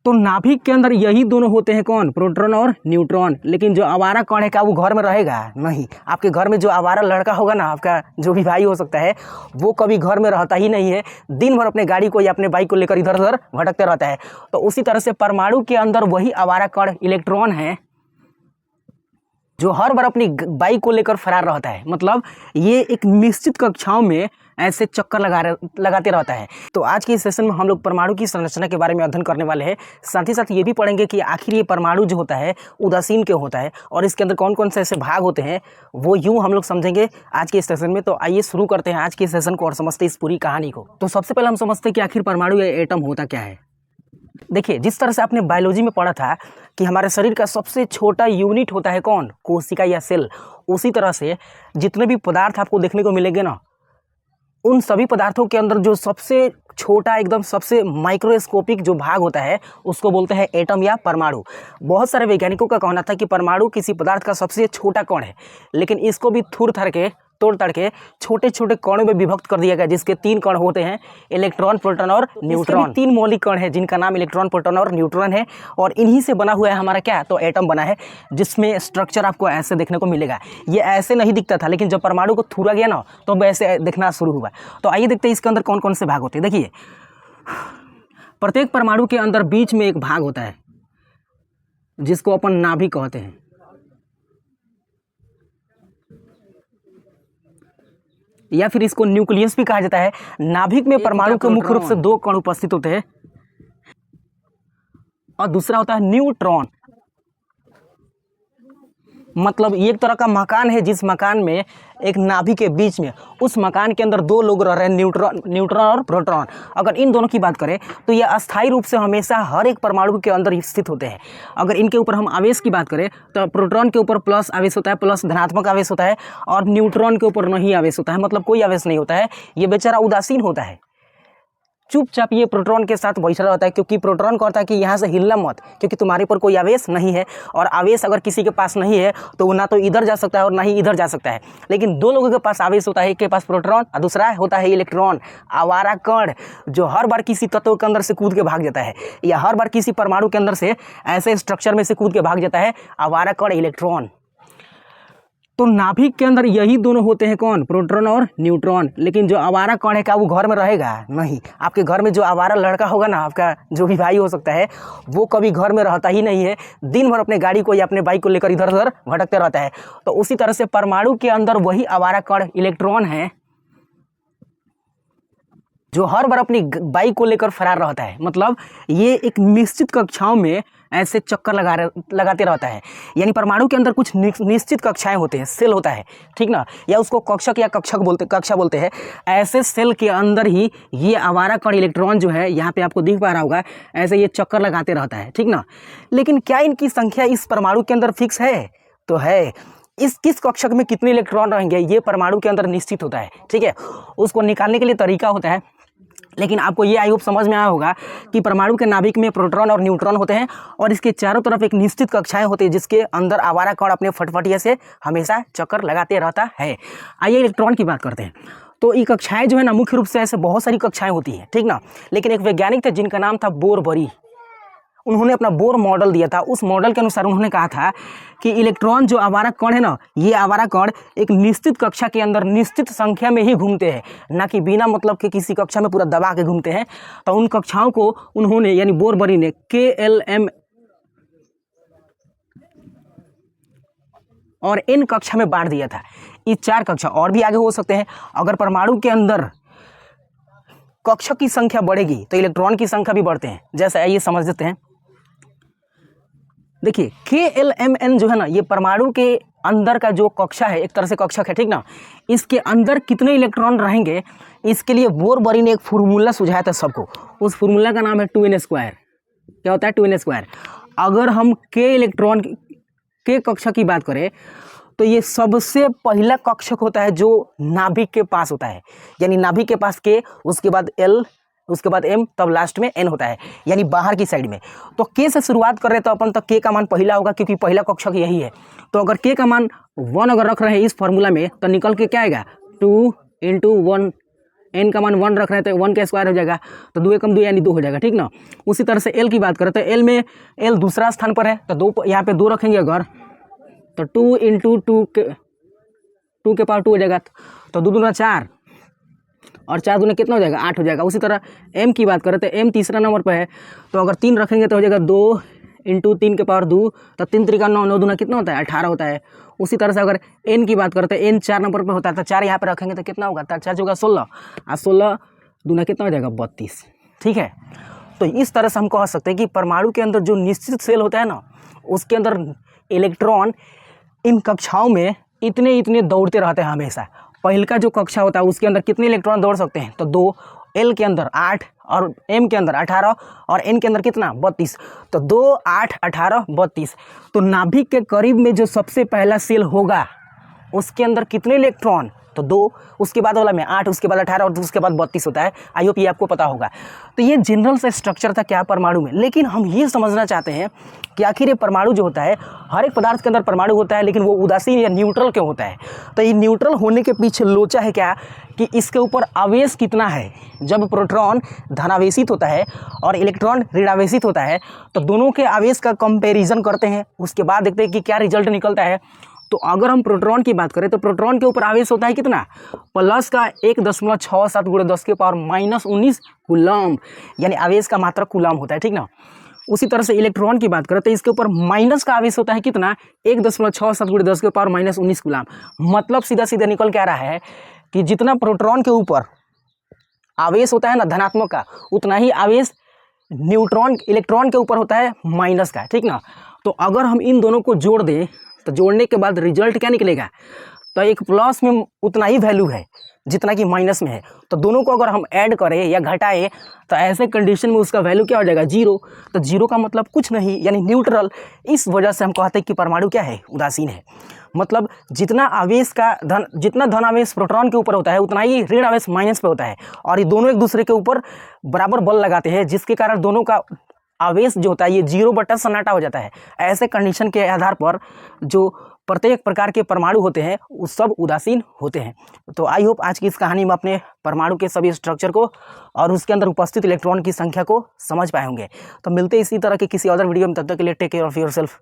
तो नाभिक के अंदर यही दोनों होते हैं, कौन? प्रोटॉन और न्यूट्रॉन। लेकिन जो आवारा कण है क्या वो घर में रहेगा? नहीं। आपके घर में जो आवारा लड़का होगा ना, आपका जो भी भाई हो सकता है, वो कभी घर में रहता ही नहीं है। दिन भर अपने गाड़ी को या अपने बाइक को लेकर इधर उधर भटकते रहता है। तो उसी तरह से परमाणु के अंदर वही आवारा कण इलेक्ट्रॉन है जो हर बार अपनी बाइक को लेकर फरार रहता है। मतलब ये एक निश्चित कक्षाओं में ऐसे चक्कर लगाते रहता है। तो आज के इस सेशन में हम लोग परमाणु की संरचना के बारे में अध्ययन करने वाले हैं। साथ ही साथ ये भी पढ़ेंगे कि आखिर ये परमाणु जो होता है उदासीन क्यों होता है और इसके अंदर कौन कौन से ऐसे भाग होते हैं, वो यूँ हम लोग समझेंगे आज के इस सेशन में। तो आइए शुरू करते हैं आज के इस सेशन को और समझते इस पूरी कहानी को। तो सबसे पहले हम समझते हैं कि आखिर परमाणु या एटम होता क्या है। देखिए, जिस तरह से आपने बायोलॉजी में पढ़ा था कि हमारे शरीर का सबसे छोटा यूनिट होता है कौन? कोशिका या सेल। उसी तरह से जितने भी पदार्थ आपको देखने को मिलेंगे ना, उन सभी पदार्थों के अंदर जो सबसे छोटा एकदम सबसे माइक्रोस्कोपिक जो भाग होता है उसको बोलते हैं एटम या परमाणु। बहुत सारे वैज्ञानिकों का कहना था कि परमाणु किसी पदार्थ का सबसे छोटा कण है, लेकिन इसको भी तोड़ तड़ के छोटे छोटे कणों में विभक्त कर दिया गया, जिसके 3 कण होते हैं, इलेक्ट्रॉन, प्रोटॉन और न्यूट्रॉन। 3 मौलिक कण हैं जिनका नाम इलेक्ट्रॉन, प्रोटॉन और न्यूट्रॉन है। और इन्हीं से बना हुआ है हमारा क्या? तो एटम बना है, जिसमें स्ट्रक्चर आपको ऐसे देखने को मिलेगा। ये ऐसे नहीं दिखता था, लेकिन जब परमाणु को थूरा गया ना तो वैसे दिखना शुरू हुआ। तो आइए देखते हैं इसके अंदर कौन कौन से भाग होते हैं। देखिए, प्रत्येक परमाणु के अंदर बीच में एक भाग होता है जिसको अपन नाभिक कहते हैं। या फिर इसको न्यूक्लियस भी कहा जाता है। नाभिक में परमाणु के मुख्य रूप से 2 कण उपस्थित होते हैं और दूसरा होता है न्यूट्रॉन। मतलब ये एक तरह का मकान है, जिस मकान में एक नाभिक के बीच में, उस मकान के अंदर 2 लोग रह रहे हैं, न्यूट्रॉन और प्रोटॉन। अगर इन दोनों की बात करें तो ये अस्थायी रूप से हमेशा हर एक परमाणु के अंदर स्थित होते हैं। अगर इनके ऊपर हम आवेश की बात करें तो प्रोटॉन के ऊपर प्लस आवेश होता है, प्लस धनात्मक आवेश होता है, और न्यूट्रॉन के ऊपर नहीं आवेश होता है, मतलब कोई आवेश नहीं होता है। ये बेचारा उदासीन होता है, चुपचाप ये प्रोटॉन के साथ बैठा रहता है, क्योंकि प्रोटॉन कहता है कि यहाँ से हिलना मत, क्योंकि तुम्हारे पर कोई आवेश नहीं है। और आवेश अगर किसी के पास नहीं है तो वो ना तो इधर जा सकता है और ना ही इधर जा सकता है। लेकिन 2 लोगों के पास आवेश होता है, एक के पास प्रोटॉन और दूसरा होता है इलेक्ट्रॉन, आवारा कण, जो हर बार किसी तत्व के अंदर से कूद के भाग जाता है, या हर बार किसी परमाणु के अंदर से ऐसे स्ट्रक्चर में से कूद के भाग जाता है, आवारा कण इलेक्ट्रॉन। तो नाभिक के अंदर यही दोनों होते हैं, कौन? प्रोटॉन और न्यूट्रॉन। लेकिन जो आवारा कण है क्या वो घर में रहेगा? नहीं। आपके घर में जो आवारा लड़का होगा ना, आपका जो भी भाई हो सकता है, वो कभी घर में रहता ही नहीं है। दिन भर अपने गाड़ी को या अपने बाइक को लेकर इधर उधर भटकते रहता है। तो उसी तरह से परमाणु के अंदर वही आवारा कण इलेक्ट्रॉन है जो हर बार अपनी बाइक को लेकर फरार रहता है। मतलब ये एक निश्चित कक्षाओं में ऐसे चक्कर लगाते रहता है। यानी परमाणु के अंदर कुछ निश्चित कक्षाएं होते हैं, सेल होता है, ठीक ना, या उसको कक्षक या कक्षा बोलते हैं। ऐसे सेल के अंदर ही ये आवारा कण इलेक्ट्रॉन जो है, यहाँ पे आपको दिख पा रहा होगा, ऐसे ये चक्कर लगाते रहता है, ठीक ना। लेकिन क्या इनकी संख्या इस परमाणु के अंदर फिक्स है? तो है। इस किस कक्षक में कितने इलेक्ट्रॉन रहेंगे ये परमाणु के अंदर निश्चित होता है, ठीक है। उसको निकालने के लिए तरीका होता है, लेकिन आपको ये आई होप समझ में आया होगा कि परमाणु के नाभिक में प्रोटॉन और न्यूट्रॉन होते हैं और इसके चारों तरफ एक निश्चित कक्षाएं होती है, जिसके अंदर आवारा कण अपने फटफटिया से हमेशा चक्कर लगाते रहता है। आइए इलेक्ट्रॉन की बात करते हैं। तो ये कक्षाएं जो है ना, मुख्य रूप से ऐसे बहुत सारी कक्षाएं होती हैं, ठीक ना। लेकिन एक वैज्ञानिक थे जिनका नाम था बोरबरी। उन्होंने अपना बोर मॉडल दिया था। उस मॉडल के अनुसार उन्होंने कहा था कि इलेक्ट्रॉन जो आवारा कण है ना, ये आवारा कण एक निश्चित कक्षा के अंदर निश्चित संख्या में ही घूमते हैं, ना कि बिना मतलब के किसी कक्षा में पूरा दबा के घूमते हैं। तो उन कक्षाओं को उन्होंने, यानी बोरबरी ने, KLM और N कक्षा में बांट दिया था। ये 4 कक्षा और भी आगे हो सकते हैं। अगर परमाणु के अंदर कक्षा की संख्या बढ़ेगी तो इलेक्ट्रॉन की संख्या भी बढ़ते हैं। जैसे आइए समझ लेते हैं। देखिए, KLMN जो है ना, ये परमाणु के अंदर का जो कक्षा है, एक तरह से कक्षक है, ठीक ना। इसके अंदर कितने इलेक्ट्रॉन रहेंगे, इसके लिए बोरबरी ने एक फॉर्मूला सुझाया था सबको। उस फॉर्मूला का नाम है 2n²। क्या होता है? 2n²। अगर हम K कक्षा की बात करें तो ये सबसे पहला कक्षक होता है जो नाभिक के पास होता है। यानी नाभिक के पास K, उसके बाद L, उसके बाद M, तब लास्ट में N होता है, यानी बाहर की साइड में। तो K से शुरुआत कर रहे हैं तो अपन, तो K का मान पहला होगा, क्योंकि पहला कक्षक यही है। तो अगर K का मान 1 अगर रख रहे हैं इस फॉर्मूला में, तो निकल के क्या आएगा? 2 × 1 एन का मान 1 रख रहे हैं तो 1 का स्क्वायर हो जाएगा, तो 2 एकम 2 यानी 2 हो जाएगा, ठीक ना। उसी तरह से एल की बात करें तो एल में एल दूसरा स्थान पर है, तो 2 यहाँ पे 2 रखेंगे अगर, तो 2 इंटू 2 के पावर 2 हो जाएगा, तो 2 दूना 4 और 4 दूना कितना हो जाएगा 8 हो जाएगा। उसी तरह एम की बात करें तो एम तीसरा नंबर पर है, तो अगर 3 रखेंगे तो हो जाएगा 2 इंटू 3 के पावर 2, तो 3 3 9, 9 दूना कितना होता है 18 होता है। उसी तरह से अगर एन की बात करते हैं, एन 4 नंबर पर होता है, तो 4 यहाँ पर रखेंगे तो कितना होगा, 4 होगा 16 और 16 दूना कितना हो जाएगा 32, ठीक है। तो इस तरह से हम कह सकते हैं कि परमाणु के अंदर जो निश्चित सेल होता है ना, उसके अंदर इलेक्ट्रॉन इन कक्षाओं में इतने दौड़ते रहते हैं हमेशा। पहल का जो कक्षा होता है उसके अंदर कितने इलेक्ट्रॉन दौड़ सकते हैं, तो 2, एल के अंदर 8 और एम के अंदर 18 और एन के अंदर कितना 32, तो 2 8 18 32। तो नाभिक के करीब में जो सबसे पहला सेल होगा उसके अंदर कितने इलेक्ट्रॉन, तो 2, उसके बाद वाला में 8, उसके बाद 18 और उसके बाद 32 होता है। आई होप ये आपको पता होगा। तो ये जनरल सा स्ट्रक्चर था क्या परमाणु में, लेकिन हम ये समझना चाहते हैं कि आखिर ये परमाणु जो होता है, हर एक पदार्थ के अंदर परमाणु होता है, लेकिन वो उदासीन या न्यूट्रल क्यों होता है। तो ये न्यूट्रल होने के पीछे लोचा है क्या, कि इसके ऊपर आवेश कितना है। जब प्रोटॉन धनावेशित होता है और इलेक्ट्रॉन ऋणावेशित होता है, तो दोनों के आवेश का कंपैरिजन करते हैं, उसके बाद देखते हैं कि क्या रिजल्ट निकलता है। तो अगर हम प्रोटॉन की बात करें तो प्रोटॉन के ऊपर आवेश होता है कितना, प्लस का 1.67 × 10 के पावर -19 कूलम, यानी आवेश का मात्रा कूलम होता है, ठीक ना। उसी तरह से इलेक्ट्रॉन की बात करें तो इसके ऊपर माइनस का आवेश होता है कितना, 1.67 × 10 के पावर -19 कूलम। मतलब सीधा सीधा निकल के आ रहा है कि जितना प्रोटॉन के ऊपर आवेश होता है ना धनात्मक का, उतना ही आवेश इलेक्ट्रॉन के ऊपर होता है माइनस का, ठीक ना। तो अगर हम इन दोनों को जोड़ दें तो जोड़ने के बाद रिजल्ट क्या निकलेगा, तो एक प्लस में उतना ही वैल्यू है जितना कि माइनस में है। तो दोनों को अगर हम ऐड करें या घटाएं तो ऐसे कंडीशन में उसका वैल्यू क्या हो जाएगा 0। तो 0 का मतलब कुछ नहीं, यानी न्यूट्रल। इस वजह से हम कहते हैं कि परमाणु क्या है, उदासीन है। मतलब जितना धन आवेश प्रोटॉन के ऊपर होता है उतना ही ऋण आवेश माइनस पे होता है, और ये दोनों एक दूसरे के ऊपर बराबर बल लगाते हैं, जिसके कारण दोनों का आवेश जो होता है ये 0 बटा सन्नाटा हो जाता है। ऐसे कंडीशन के आधार पर जो प्रत्येक प्रकार के परमाणु होते हैं वो सब उदासीन होते हैं। तो आई होप आज की इस कहानी में अपने परमाणु के सभी स्ट्रक्चर को और उसके अंदर उपस्थित इलेक्ट्रॉन की संख्या को समझ पाए होंगे। तो मिलते हैं इसी तरह के किसी अदर वीडियो में, तब तक के लिए टेक केयर ऑफ योरसेल्फ।